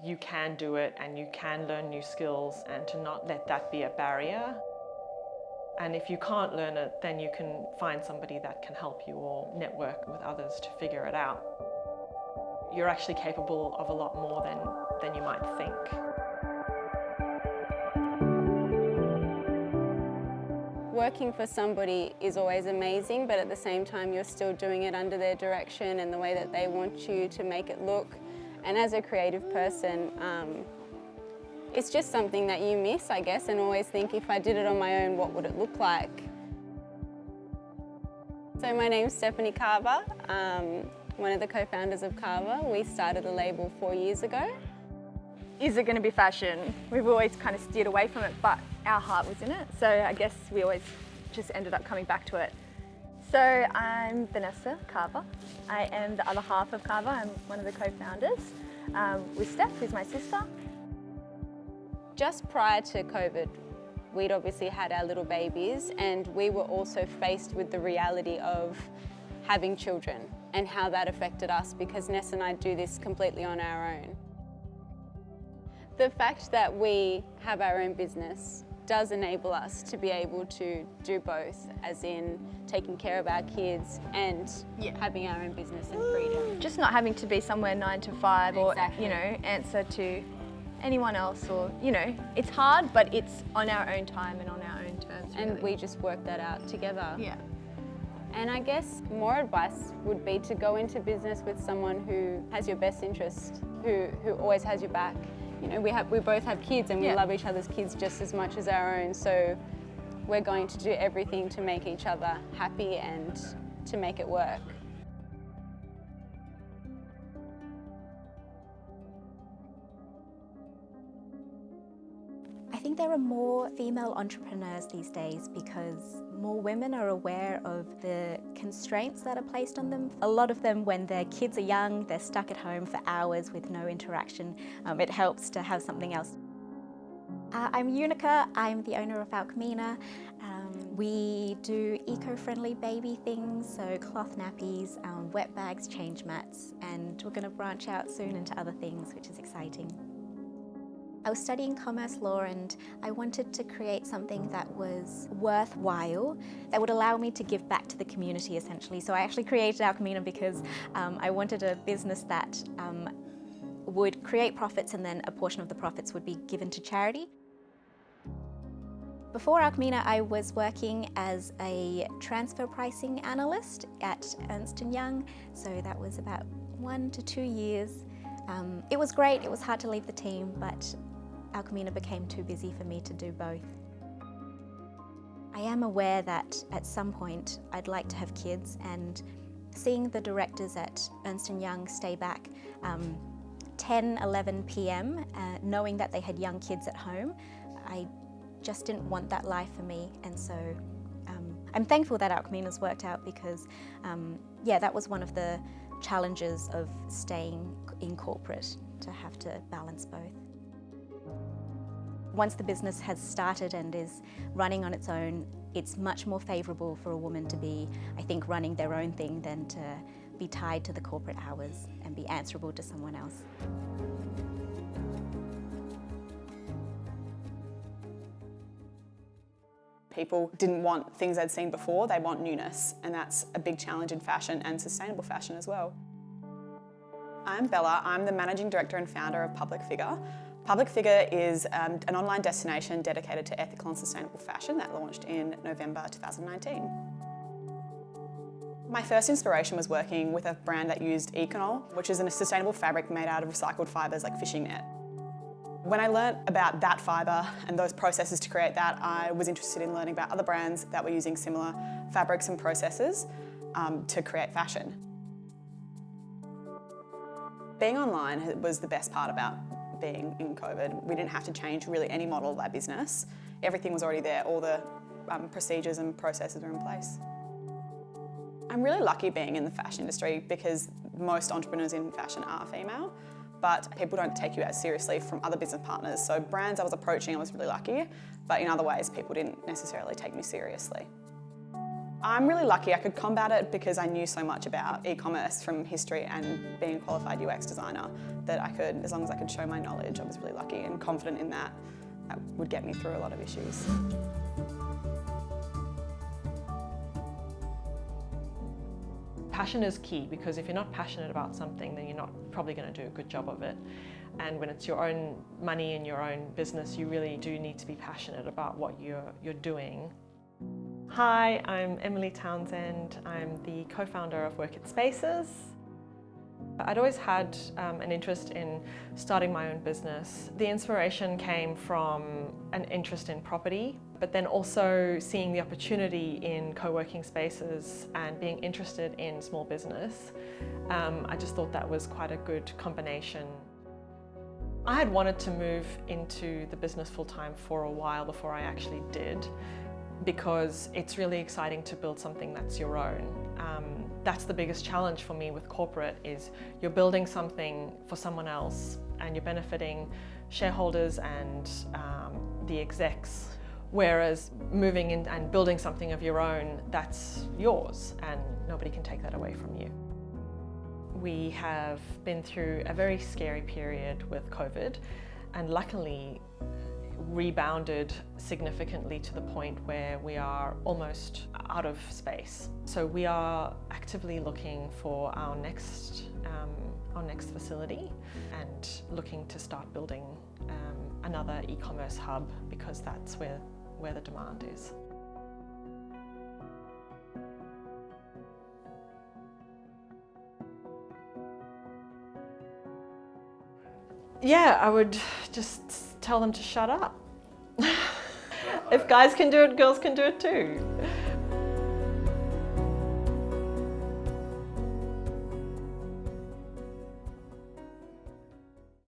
you can do it and you can learn new skills, and to not let that be a barrier. And if you can't learn it, then you can find somebody that can help you or network with others to figure it out. You're actually capable of a lot more than you might think. Working for somebody is always amazing, but at the same time you're still doing it under their direction and the way that they want you to make it look. And as a creative person, it's just something that you miss, I guess, and always think, if I did it on my own, what would it look like? So my name's Stephanie Carver, one of the co-founders of CARVER. We started the label 4 years ago. Is it going to be fashion? We've always kind of steered away from it, but our heart was in it, so I guess we always just ended up coming back to it. So I'm VANESSA Carver. I am the other half of CARVER. I'm one of the co-founders with Steph, who's my sister. Just prior to COVID, we'd obviously had our little babies, and we were also faced with the reality of having children and how that affected us, because Ness and I do this completely on our own. The fact that we have our own business does enable us to be able to do both, as in taking care of our kids and having our own business and freedom. Just not having to be somewhere 9 to 5 or, Exactly. you know, answer to anyone else, or, you know, it's hard, but it's on our own time and on our own terms. And really. we just work that out together. Yeah. And I guess more advice would be to go into business with someone who has your best interest, who always has your back. You know, we both have kids, and we love each other's kids just as much as our own, so we're going to do everything to make each other happy and to make it work. I think there are more female entrepreneurs these days because more women are aware of the constraints that are placed on them. A lot of them, when their kids are young, they're stuck at home for hours with no interaction. It helps to have something else. I'm EUNICA, I'm the owner of ALCMENA. We do eco-friendly baby things, so cloth nappies, wet bags, change mats, and we're going to branch out soon into other things, which is exciting. I was studying commerce law, and I wanted to create something that was worthwhile, that would allow me to give back to the community, essentially. So I actually created ALCMENA because I wanted a business that would create profits, and then a portion of the profits would be given to charity. Before ALCMENA, I was working as a transfer pricing analyst at Ernst & Young, so that was about 1 to 2 years. It was great, it was hard to leave the team, but ALCMENA became too busy for me to do both. I am aware that at some point I'd like to have kids, and seeing the directors at Ernst & Young stay back 10, 11 p.m, knowing that they had young kids at home, I just didn't want that life for me, and so I'm thankful that ALCMENA's worked out, because yeah, that was one of the challenges of staying in corporate, to have to balance both. Once the business has started and is running on its own, it's much more favourable for a woman to be, I think, running their own thing than to be tied to the corporate hours and be answerable to someone else. People didn't want things they'd seen before, they want newness, and that's a big challenge in fashion and sustainable fashion as well. I'm Bella, I'm the Managing Director and Founder of Public Figure. Public Figure is an online destination dedicated to ethical and sustainable fashion that launched in November 2019. My first inspiration was working with a brand that used Econol, which is a sustainable fabric made out of recycled fibres like fishing net. When I learnt about that fibre and those processes to create that, I was interested in learning about other brands that were using similar fabrics and processes to create fashion. Being online was the best part about being in COVID. We didn't have to change really any model of our business. Everything was already there, all the procedures and processes were in place. I'm really lucky being in the fashion industry because most entrepreneurs in fashion are female, but people don't take you as seriously from other business partners. So brands I was approaching, I was really lucky, but in other ways, people didn't necessarily take me seriously. I'm really lucky I could combat it because I knew so much about e-commerce from history and being a qualified UX designer that I could, as long as I could show my knowledge, I was really lucky and confident in that. That would get me through a lot of issues. Passion is key, because if you're not passionate about something, then you're not probably going to do a good job of it. And when it's your own money and your own business, you really do need to be passionate about what you're doing. Hi, I'm Emily Townsend. I'm the co-founder of Workit Spaces. I'd always had an interest in starting my own business. The inspiration came from an interest in property, but then also seeing the opportunity in co-working spaces and being interested in small business. I just thought that was quite a good combination. I had wanted to move into the business full-time for a while before I actually did, because it's really exciting to build something that's your own. That's the biggest challenge for me with corporate, is you're building something for someone else and you're benefiting shareholders and the execs, whereas moving in and building something of your own, that's yours and nobody can take that away from you. We have been through a very scary period with COVID, and luckily rebounded significantly to the point where we are almost out of space. So we are actively looking for our next facility and looking to start building another e-commerce hub, because that's where the demand is. Yeah, I would just tell them to shut up. If guys can do it, girls can do it too.